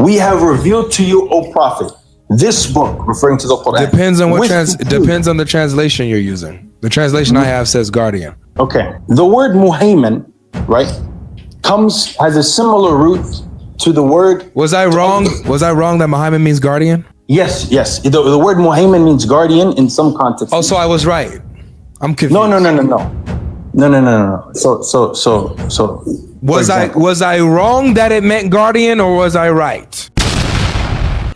we have revealed to you, O prophet, this book, referring to the Quran. Depends on depends on the translation you're using. The translation I have says guardian. Okay. The word muhaymin, right, has a similar root to the word. Was I wrong? Was I wrong that Muhammad means guardian? Yes. The word muhaymin means guardian in some contexts. Oh, so I was right. I'm confused. No. So was I wrong that it meant guardian, or was I right?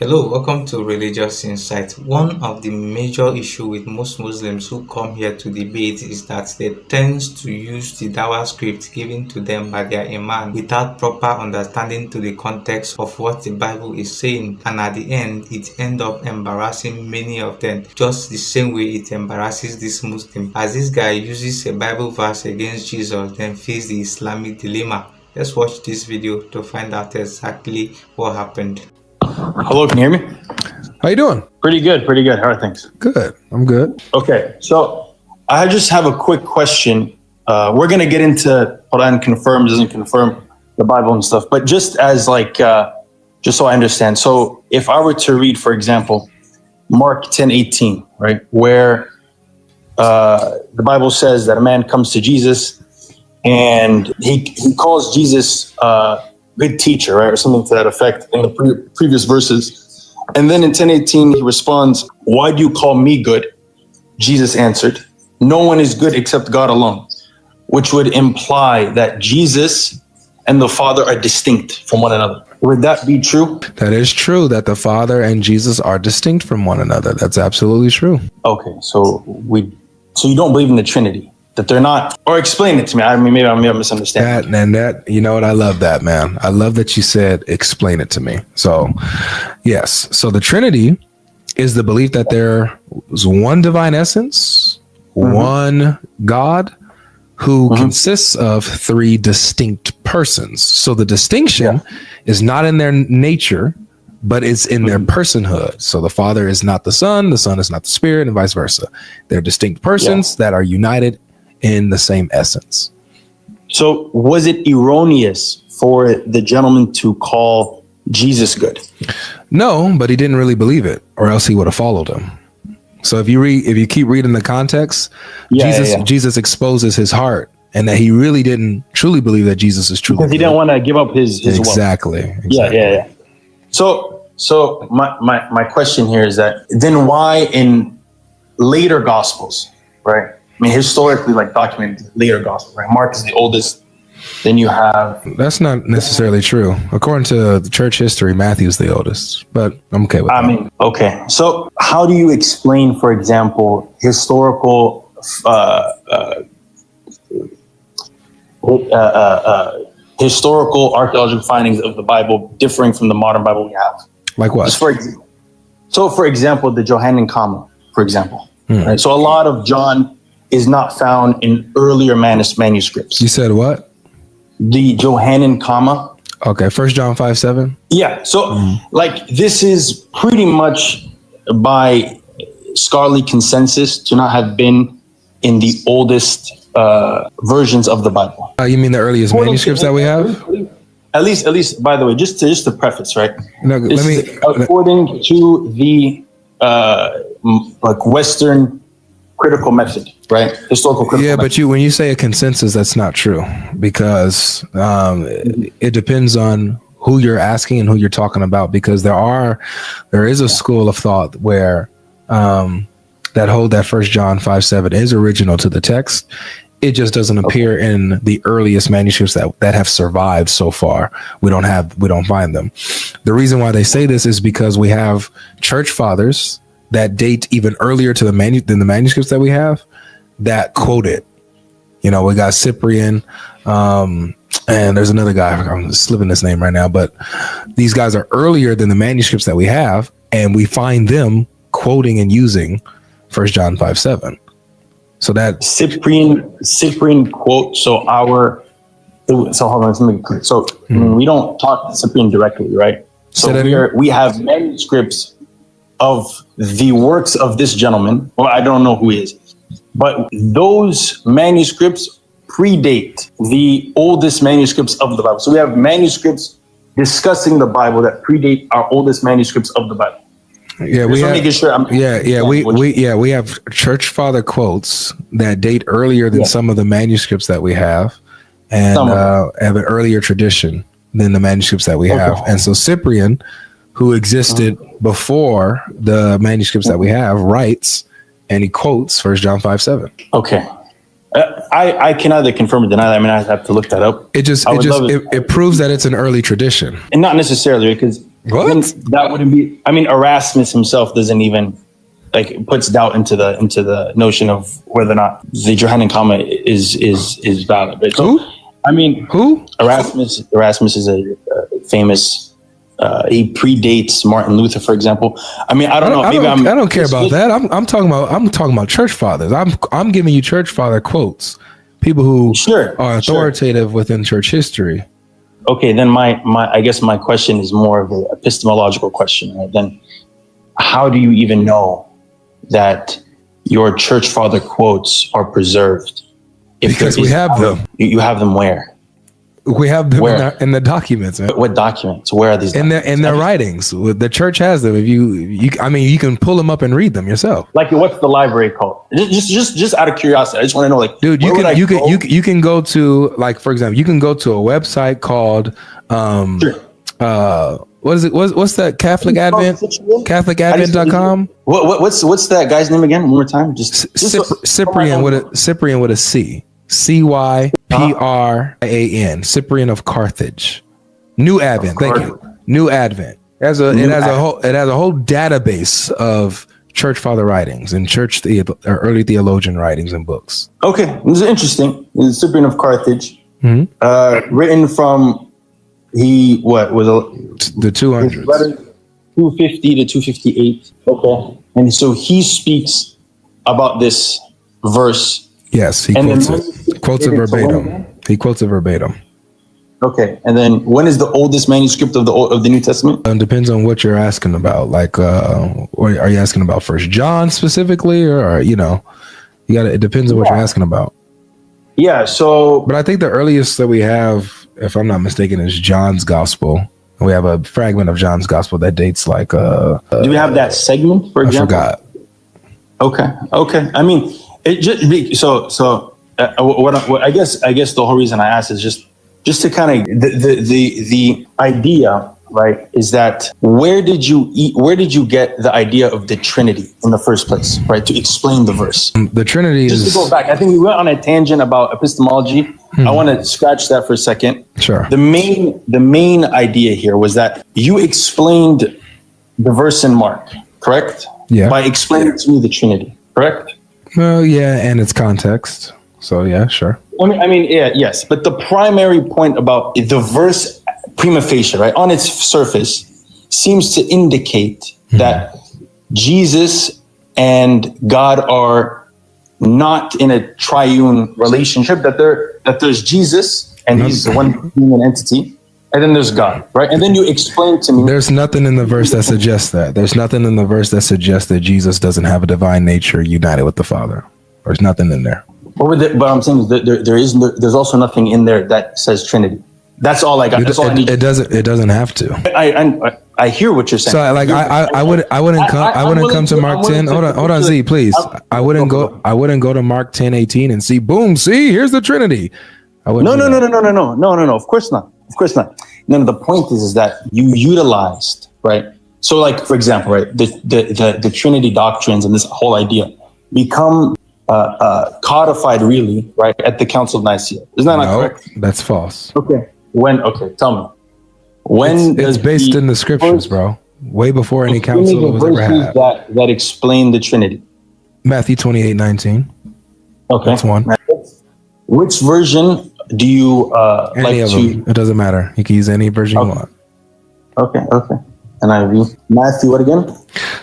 Hello, welcome to Religious Insight. One of the major issues with most Muslims who come here to debate is that they tend to use the Dawah script given to them by their imam without proper understanding to the context of what the Bible is saying, and at the end it ends up embarrassing many of them, just the same way it embarrasses this Muslim, as this guy uses a Bible verse against Jesus then face the Islamic dilemma. Let's watch this video to find out exactly what happened. Hello, can you hear me? How you doing? Pretty good. How are things? Good. I'm good. Okay, so I just have a quick question. We're going to get into Quran confirms, doesn't confirm the Bible and stuff, but just as just so I understand. So if I were to read, for example, Mark 10:18, right, where the Bible says that a man comes to Jesus and he calls Jesus good teacher, right, or something to that effect in the previous verses. And then in 10:18, he responds, "Why do you call me good?" Jesus answered, "No one is good except God alone," which would imply that Jesus and the Father are distinct from one another. Would that be true? That is true, that the Father and Jesus are distinct from one another. That's absolutely true. Okay, so you don't believe in the Trinity? That they're not, or explain it to me. I mean, maybe I'm misunderstanding. That, you know what? I love that, man. I love that you said, explain it to me. So, yes. So the Trinity is the belief that there is one divine essence, one God, who consists of three distinct persons. So the distinction is not in their nature, but it's in their personhood. So the Father is not the Son is not the Spirit, and vice versa. They're distinct persons that are united in the same essence. So was it erroneous for the gentleman to call Jesus good? No, but he didn't really believe it, or else he would have followed him. So if you keep reading the context, Jesus exposes his heart, and that he really didn't truly believe that Jesus is truly, because he didn't want to give up his exactly. Yeah. So my question here is that then why in later Gospels, right? I mean, historically, documented later gospel, right? Mark is the oldest. Then you have... That's not necessarily true. According to the church history, Matthew's the oldest, but I'm okay with that. Okay. So how do you explain, for example, historical archaeological findings of the Bible differing from the modern Bible we have? Like what? For example, the Johannine comma, for example. Right? So a lot of John is not found in earlier manuscripts. You said what? The Johannine comma. Okay, 1 John 5:7. Yeah, so this is pretty much by scholarly consensus to not have been in the oldest versions of the Bible. You mean the earliest manuscripts that we have? At least. By the way, just to preface, right? No, according to the Western critical method, right? Historical critical method. But when you say a consensus, that's not true, because it depends on who you're asking and who you're talking about, because there is a school of thought where that hold that 1 John 5:7 is original to the text. It just doesn't appear in the earliest manuscripts that have survived so far. We don't find them. The reason why they say this is because we have church fathers that date even earlier to than the manuscripts that we have that quote it. You know, we got Cyprian, and there's another guy, I'm slipping his name right now, but these guys are earlier than the manuscripts that we have, and we find them quoting and using 1 John 5:7. So that Cyprian quote. So hold on, let's make it clear. So we don't talk to Cyprian directly, right? So we have manuscripts of the works of this gentleman. Well, I don't know who he is, but those manuscripts predate the oldest manuscripts of the Bible. So we have manuscripts discussing the Bible that predate our oldest manuscripts of the Bible. Yeah, we have, we have church father quotes that date earlier than some of the manuscripts that we have, and have an earlier tradition than the manuscripts that we have. And so Cyprian, who existed before the manuscripts that we have, writes and he quotes 1 John 5:7. Okay. I can either confirm or deny that. I mean, I have to look that up. It proves that it's an early tradition. And not necessarily, because that wouldn't be, I mean, Erasmus himself doesn't even puts doubt into the notion of whether or not the Johannine comma is valid. Right? So, who? I mean, who? Erasmus is a famous, he predates Martin Luther, for example. I mean, I don't know. I don't care about that. I'm talking about church fathers. I'm giving you church father quotes. People who are authoritative within church history. Okay, then I guess my question is more of an epistemological question. Right? Then, how do you even know that your church father quotes are preserved? Because we have them. You have them where? We have them in the documents. Man. What documents? Where are these? In their writings. The church has them. If you can pull them up and read them yourself. Like, what's the library called? Just out of curiosity, I just want to know. Like, dude, you can go to, like, for example, you can go to a website called what is it? What's that? Catholic Advent? CatholicAdvent.com. What's that guy's name again? One more time. Cyprian with a C. Cyprian, Cyprian of Carthage. New Advent. Thank you. New Advent. It has a whole database of church father writings and early theologian writings and books. Okay, this is interesting. This is Cyprian of Carthage, written from the 200s, 250 to 258. Okay, and so he speaks about this verse. Yes, he quotes it. Quotes it verbatim. He quotes it verbatim. Okay, and then when is the oldest manuscript of the New Testament? Depends on what you're asking about. Like, are you asking about 1 John specifically, or it depends on what you're asking about. Yeah. So, but I think the earliest that we have, if I'm not mistaken, is John's Gospel. We have a fragment of John's Gospel that dates like. Do we have that segment? For example, I forgot. Okay. I mean. It just I guess the whole reason I asked is just to kind of the idea, right, is that where did you get the idea of the Trinity in the first place, right, to explain the verse? The Trinity just to go back, I think we went on a tangent about epistemology. I want to scratch that for a second. Sure. The main idea here was that you explained the verse in Mark, correct? Yeah. By explaining to me the Trinity, correct? Well, yeah, and its context. So, yeah, sure. I mean, yeah, yes. But the primary point about the verse prima facie, right, on its surface, seems to indicate that Jesus and God are not in a triune relationship, that there's Jesus and he's the one human entity, and then there's God, right? And then you explain to me. There's nothing in the verse that suggests that. There's nothing in the verse that suggests that Jesus doesn't have a divine nature united with the Father. There's nothing in there. But I'm saying is that there's also nothing in there that says Trinity. That's all I got. That's all I need. It doesn't have to. I hear what you're saying. So like I wouldn't come to Mark 10. Hold on, Z, please. I wouldn't go to Mark 10:18 and see, boom, see, here's the Trinity. No. Of course not. No, the point is that you utilized, right? So, like, for example, right, the Trinity doctrines and this whole idea become codified, really, right, at the Council of Nicaea. Isn't that not correct? That's false. Okay. Tell me. When it's based in the scriptures, bro. Way before any council was ever had. That explain the Trinity. Matthew 28:19. Okay. That's one. Which version do you any of them. It doesn't matter. You can use any version you want. Okay. And I read Matthew, what again?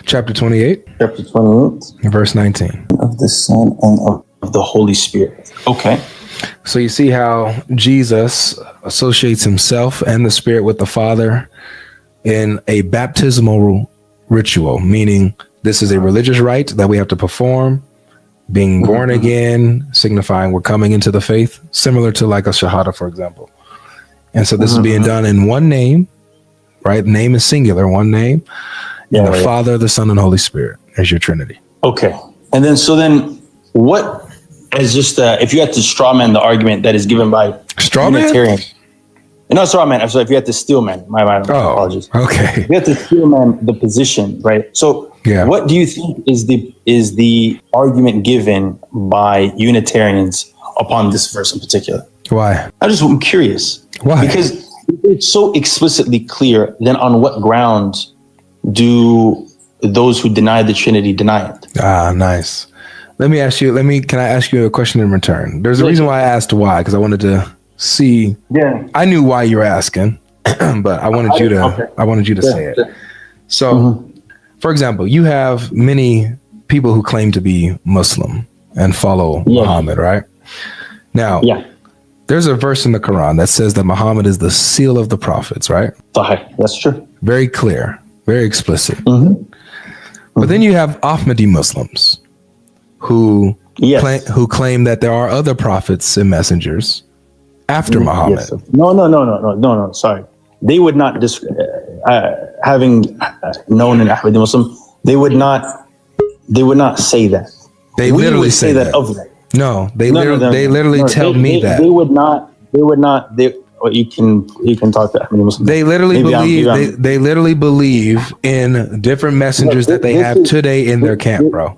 Chapter 28. Verse 19. Of the Son and of the Holy Spirit. Okay. So you see how Jesus associates himself and the Spirit with the Father in a baptismal ritual, meaning this is a religious rite that we have to perform, being born again, signifying we're coming into the faith, similar to like a shahada, for example. And so this is being done in one name right? Name is singular, one name. And the Father, the Son, and Holy Spirit as your Trinity. Okay. And then, what is just, if you had to straw man the argument that is given by Trinitarian. No, straw man. So if you had to steel man, my apologies. Okay. You have to steel man the position, right? So what do you think is the argument given by Unitarians upon this verse in particular? Why? I'm curious. Why? Because it's so explicitly clear, then on what grounds do those who deny the Trinity deny it? Ah, nice. Can I ask you a question in return? There's a reason why I asked why, because I wanted to see. Yeah. I knew why you were asking, but I wanted you to say it. So, for example, you have many people who claim to be Muslim and follow Muhammad, right? Now, there's a verse in the Quran that says that Muhammad is the seal of the prophets, right? That's true. Very clear, very explicit. But then you have Ahmadi Muslims who claim that there are other prophets and messengers after Muhammad. No. Sorry, they would not. Having known an Ahmadi Muslim, they would not say that. They literally say that of them. No, they literally tell me that they would not. You can talk to Ahmadi Muslims. They literally believe. They literally believe in different messengers that they have today in their camp, bro.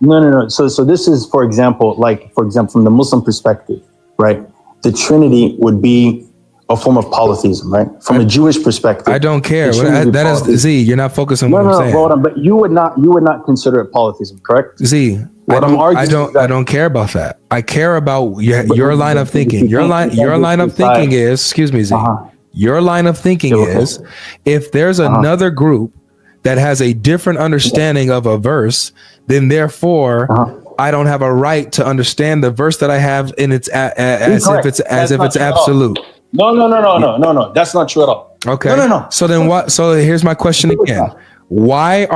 No. So this is, for example, from the Muslim perspective, right? The Trinity would be a form of polytheism, right? From a Jewish perspective, I don't care. That is Z. You're not focusing on what I'm saying. Hold on, but you would not consider it polytheism, correct? Z. I don't care about that. I care about your line of thinking. Your line of thinking is, excuse me, Z. Your line of thinking is, if there's another group that has a different understanding of a verse, then therefore I don't have a right to understand the verse that I have in its as if it's absolute. No. That's not true at all. Okay. No. So then what? So here's my question again. Why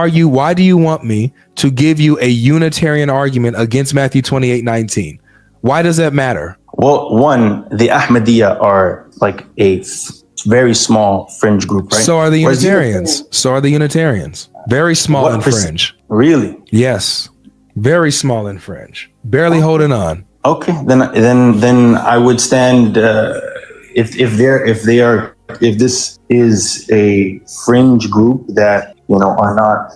do you want me to give you a Unitarian argument against Matthew 28:19? Why does that matter? Well, one, the Ahmadiyya are like a very small fringe group, right? So are the Unitarians. Very small and fringe. Really? Yes. Very small and fringe. Barely holding on. Okay. Then I would stand if this is a fringe group that are not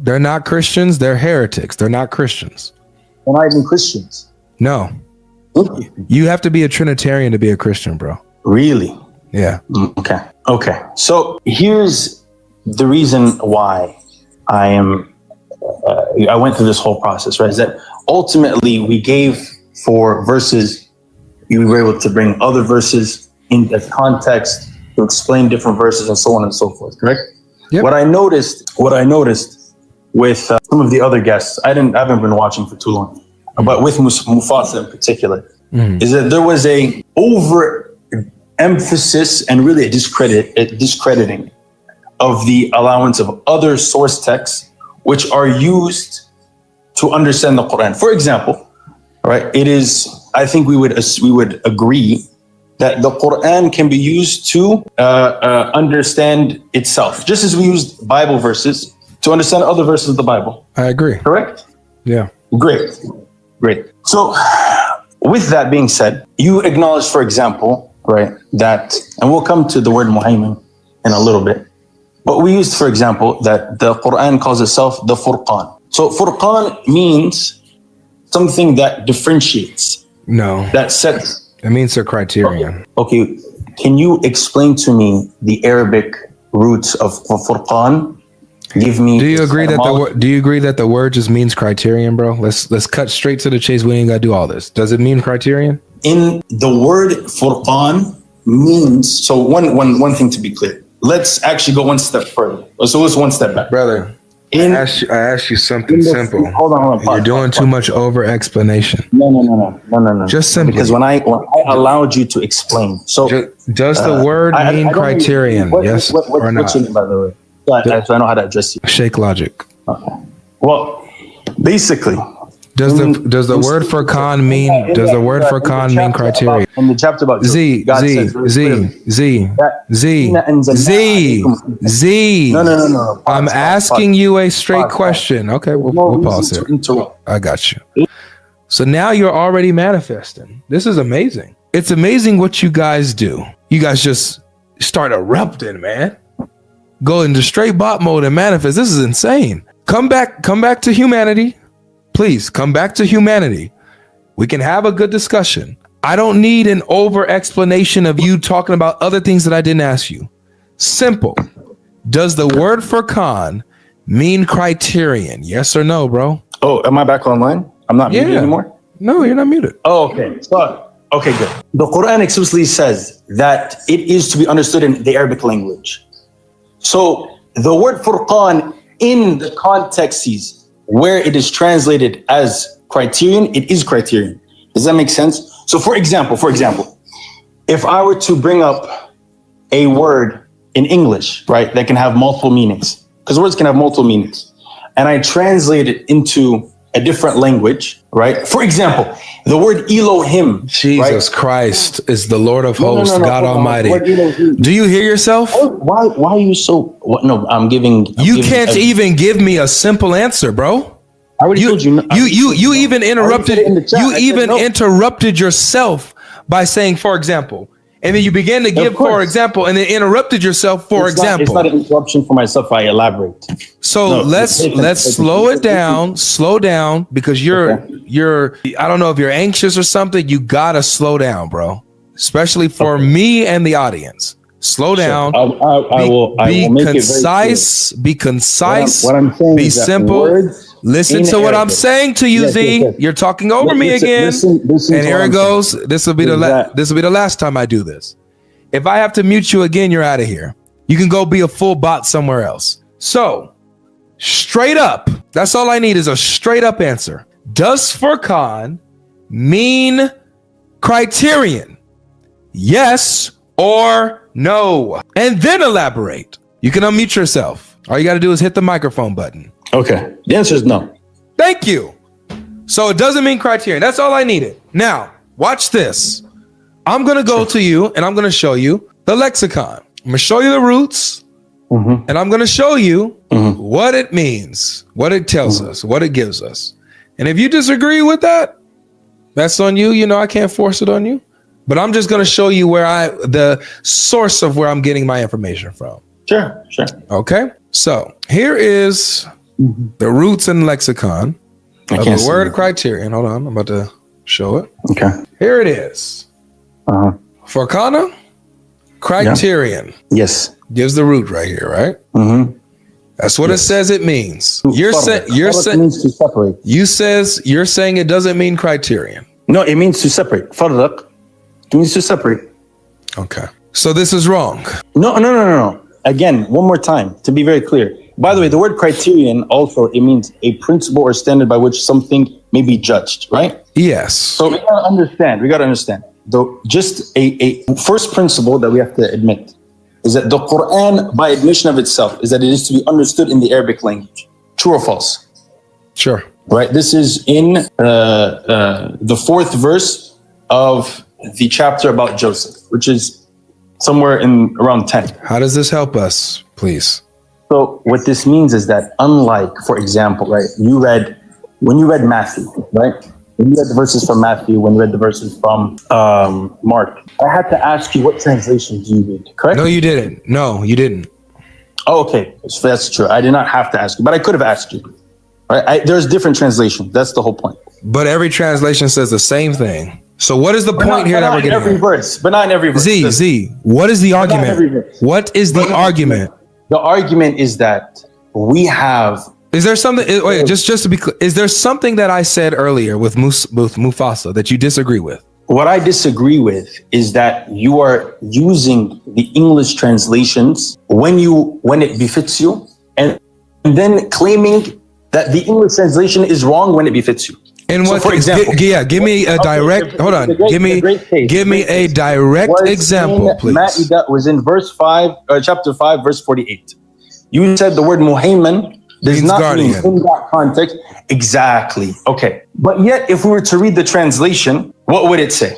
they're not Christians, they're heretics. They're not Christians. They're not even Christians. No. You have to be a Trinitarian to be a Christian, bro. Really? Yeah. Okay. So here's the reason why I went through this whole process, right? Is that ultimately we gave for verses, you were able to bring other verses in the context to explain different verses and so on and so forth, correct? Yep. What I noticed with some of the other guests, I haven't been watching for too long, but with Mufasa in particular, is that there was a over emphasis and really a discrediting of the allowance of other source texts which are used to understand the Quran. For example, right? It is, I think we would agree that the Quran can be used to understand itself, just as we used Bible verses to understand other verses of the Bible. I agree. Correct? Yeah. Great. So with that being said, you acknowledge, for example, right, that, and we'll come to the word muhaymin in a little bit, but we used, for example, that the Quran calls itself the Furqan. So Furqan means something that differentiates. No. That sets. It means a criterion. Okay. Can you explain to me the Arabic roots of Furqan? Give me. Do you agree that the word just means criterion, bro? Let's cut straight to the chase. We ain't gotta do all this. Does it mean criterion? In the word Furqan means, so one thing to be clear. Let's actually go one step further. So let's one step back, brother. I asked you something simple. Hold on. You're doing too much over explanation. No. Just simply. Because when I allowed you to explain, so does the word mean criterion? Yes or not? What's your name, by the way? So I know how to address you. Shake Logic. Okay. Well, basically, Does the word for con mean criteria? In the chapter about Z. God says No. I'm asking you a straight question. Okay, we'll pause here. I got you. So now you're already manifesting. This is amazing. It's amazing what you guys do. You guys just start erupting, man. Go into straight bot mode and manifest. This is insane. Come back to humanity. Please come back to humanity. We can have a good discussion. I don't need an over explanation of you talking about other things that I didn't ask you. Simple. Does the word for con mean criterion? Yes or no, bro? Oh, am I back online? I'm not muted anymore? No, you're not muted. Oh, okay. So, okay, good. The Quran explicitly says that it is to be understood in the Arabic language. So the word furqan in the contexts where it is translated as criterion, it is criterion. Does that make sense? So for example, if I were to bring up a word in English, right, that can have multiple meanings, because words can have multiple meanings, and I translate it into a different language, right? For example, the word Elohim. Jesus Christ is the Lord of hosts, God Almighty. Do you hear yourself? Why are you so? No, I'm giving. You can't even give me a simple answer, bro. I already told you. You even interrupted. You even interrupted yourself by saying, for example. And then you began to give, for example, and then interrupted yourself, for example. It's not an interruption for myself. I elaborate. So let's slow it down. Slow down, because you're I don't know if you're anxious or something. You gotta slow down, bro. Especially for me and the audience. Slow down. I will make concise. Be concise. What I'm saying be is simple. Listen to what I'm saying to you, Z. Yes. You're talking over me again. Listen and here it goes. This will be the last time I do this. If I have to mute you again, you're out of here. You can go be a full bot somewhere else. So, straight up, that's all I need is a straight up answer. Does furqan mean criterion? Yes or no? And then elaborate. You can unmute yourself. All you got to do is hit the microphone button. Okay. The answer is no. Thank you. So it doesn't mean criterion. That's all I needed. Now, watch this. I'm going to go to you and I'm going to show you the lexicon. I'm going to show you the roots and I'm going to show you what it means, what it tells us, what it gives us. And if you disagree with that, that's on you. You know, I can't force it on you, but I'm just going to show you the source of where I'm getting my information from. Sure. Okay. So here is the roots and lexicon of the word criterion. Hold on, I'm about to show it. Okay. Here it is. Furqana, criterion. Yeah. Yes. Gives the root right here, right? That's what it says it means. You're saying means to separate. You're saying it doesn't mean criterion. No, it means to separate. Farraq means to separate. Okay. So this is wrong. No. Again, one more time to be very clear. By the way, the word criterion also, it means a principle or standard by which something may be judged, right? Yes. So we gotta understand. Though just a first principle that we have to admit is that the Quran, by admission of itself, is that it is to be understood in the Arabic language. True or false? Sure. Right. This is in the 4th verse of the chapter about Joseph, which is somewhere in around 10. How does this help us, please? So what this means is that unlike, for example, right, when you read Matthew, right? When you read the verses from Matthew, when you read the verses from Mark, I had to ask you, what translation do you read, correct? No, you didn't. Oh, okay. So that's true. I did not have to ask you, but I could have asked you. Right? There's different translations. That's the whole point. But every translation says the same thing. So what is the point here that we're getting every verse, but not in every verse. Z, what is the argument? What is the argument? The argument is that we have. Is there something? Wait, just to be clear, is there something that I said earlier with Mufasa that you disagree with? What I disagree with is that you are using the English translations when it befits you, and then claiming that the English translation is wrong when it befits you. And what, for example, give me a direct. Hold on, give me a direct example, please. That was in verse 5, chapter 5, verse 48. You said the word muhayman does Means not guardian. mean in that context. Exactly. Okay. But yet, if we were to read the translation, what would it say?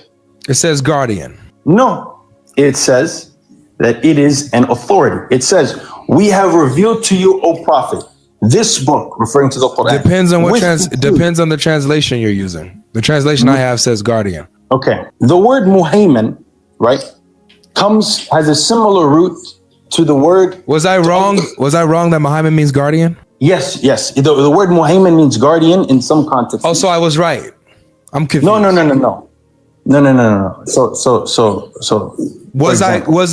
It says guardian. No, it says that it is an authority. It says, we have revealed to you, O prophet, this book, referring to the Quran. Depends on depends on the translation you're using. The translation I have says guardian. Okay. The word muhaymin, right, has a similar root to the word. Was I wrong? Was I wrong that Muhammad means guardian? Yes. The word muhaymin means guardian in some contexts. Oh, so I was right. I'm confused. No. So was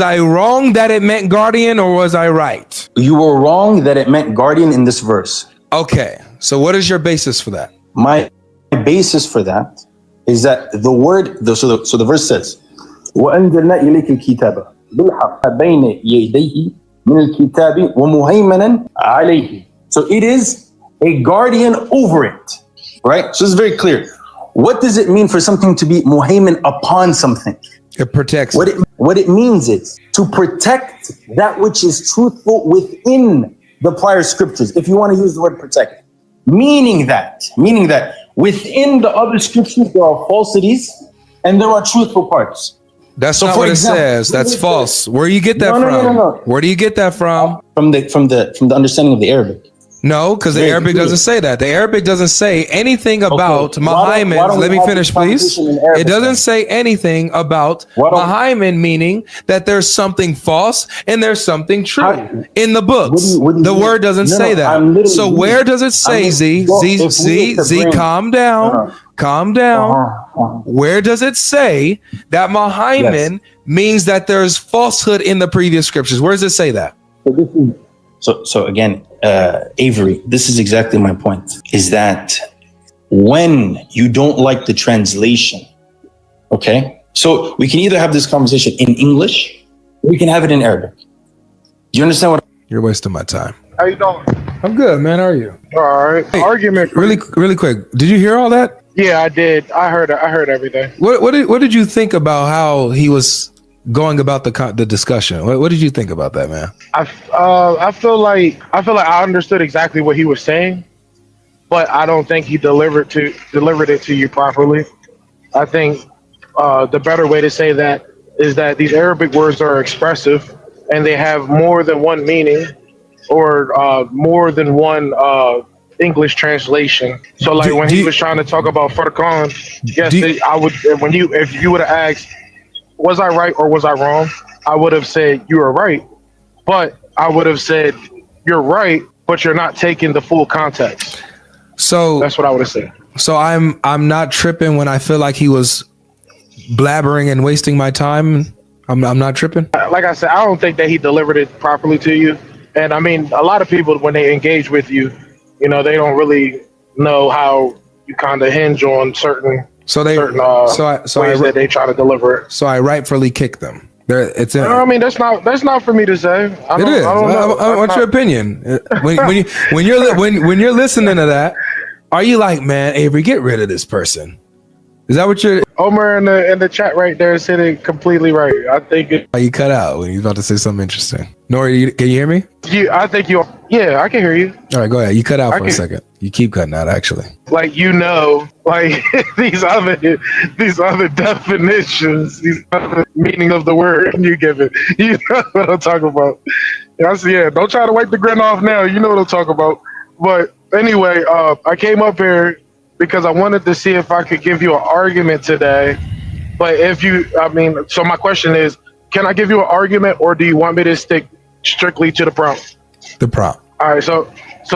I wrong that it meant guardian, or was I right? You were wrong that it meant guardian in this verse. Okay. So what is your basis for that? My basis for that is that the word, so the verse says, وَأَنزَلْنَا إِلَيْكَ الْكِتَابَ بِالْحَقِّ بَيْنَ يَدَيْهِ مِنَ الْكِتَابِ وَمُهَيْمَنًا عَلَيْهِ. So it is a guardian over it, right? So it's very clear. What does it mean for something to be muhaymin upon something? It protects. What it means is to protect that which is truthful within the prior scriptures, if you want to use the word protect. Meaning that within the other scriptures there are falsities and there are truthful parts. That's not what it says. That's false. Where do you get that from? No. Where do you get that from? From the understanding of the Arabic. No, because the Arabic doesn't say that. The Arabic doesn't say anything about Muhammad. Let me finish, please. It doesn't say anything about Muhammad, meaning that there's something false and there's something true in the books. The word doesn't say that. So where does it say, Z, calm down. Calm down. Where does it say that Muhammad means that there's falsehood in the previous scriptures? Where does it say that? So again, Avery, this is exactly my point, is that when you don't like the translation, okay, so we can either have this conversation in English or we can have it in Arabic. Do you understand what? You're wasting my time. How you doing? I'm good, man. How are you? All right. Hey, Argument. Really quick. Did you hear all that? Yeah, I did. I heard everything. What did you think about how he was going about the discussion? What did you think about that, man? I feel like I understood exactly what he was saying, but I don't think he delivered it to you properly. I think the better way to say that is that these Arabic words are expressive and they have more than one meaning or more than one English translation. So like when he was trying to talk about Furqan, yes, I would, if you would have asked, was I right or was I wrong? I would have said you are right, but I would have said you're right, but you're not taking the full context. So that's what I would have said. So I'm not tripping when I feel like he was blabbering and wasting my time. I'm not tripping. Like I said, I don't think that he delivered it properly to you. And I mean, a lot of people when they engage with you, they don't really know how you kind of hinge on certain ways that they try to deliver it. So I rightfully kick them. I mean, that's not for me to say. I want your opinion. When you're listening to that, are you like, man, Avery, get rid of this person? Is that what you're? Omar in the chat right there said it completely right. I think you cut out when you about to say something interesting. Nori, can you hear me? Yeah, I can hear you. All right, go ahead. You cut out for a second. You keep cutting out, actually. Like these other definitions, these other meaning of the word you give it. You know what I'm talking about. Don't try to wipe the grin off now. You know what I'm talking about. But anyway, I came up here because I wanted to see if I could give you an argument today. But so my question is, can I give you an argument or do you want me to stick strictly to the prompt? The prompt. All right, so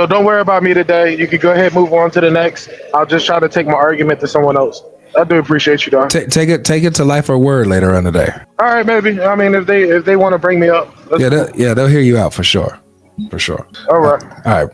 don't worry about me today. You can go ahead and move on to the next. I'll just try to take my argument to someone else. I do appreciate you, Don. Take it to Life or Word later on today. All right, maybe. I mean, if they want to bring me up. They'll hear you out for sure. For sure. All right. All right.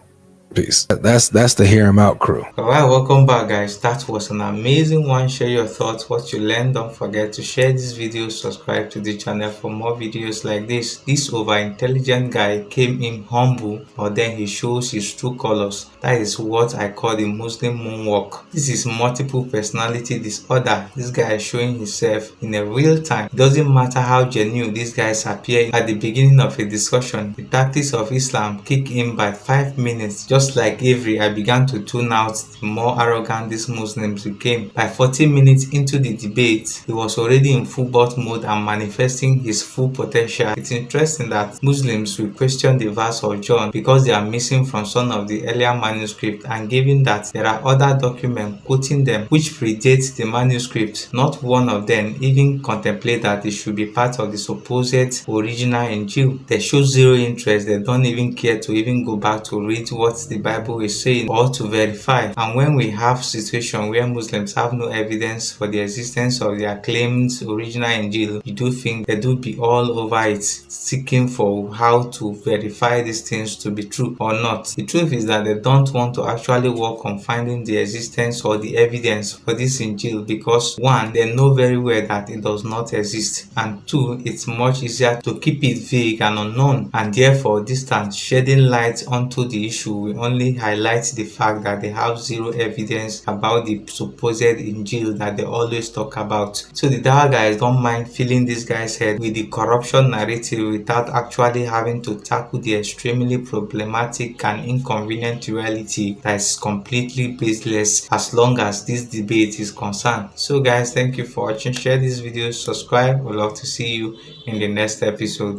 Peace. That's the Hear 'Em Out crew. Alright, welcome back, guys. That was an amazing one. Share your thoughts, what you learned. Don't forget to share this video, subscribe to the channel for more videos like this. This over intelligent guy came in humble, but then he shows his true colors. That is what I call the Muslim moonwalk. This is multiple personality disorder. This guy is showing himself in a real time. It doesn't matter how genuine these guys appear at the beginning of a discussion. The tactics of Islam kick in by 5 minutes. Just just like Avery, I began to tune out the more arrogant these Muslims became. By 40 minutes into the debate, he was already in full bot mode and manifesting his full potential. It's interesting that Muslims will question the verse of John because they are missing from some of the earlier manuscripts, and given that there are other documents quoting them which predate the manuscript, not one of them even contemplate that it should be part of the supposed original Injil. They show zero interest. They don't even care to even go back to read what the Bible is saying or to verify. And when we have situation where Muslims have no evidence for the existence of their claimed original Injil, you do think they do be all over it, seeking for how to verify these things to be true or not. The truth is that they don't want to actually work on finding the existence or the evidence for this Injil because one, they know very well that it does not exist, and two, it's much easier to keep it vague and unknown, and therefore distant. Shedding light onto the issue will only highlight the fact that they have zero evidence about the supposed Injil that they always talk about. So the Dawa guys don't mind filling this guy's head with the corruption narrative without actually having to tackle the extremely problematic and inconvenient reality that is completely baseless as long as this debate is concerned. So guys, thank you for watching. Share this video, subscribe. We'd love to see you in the next episode.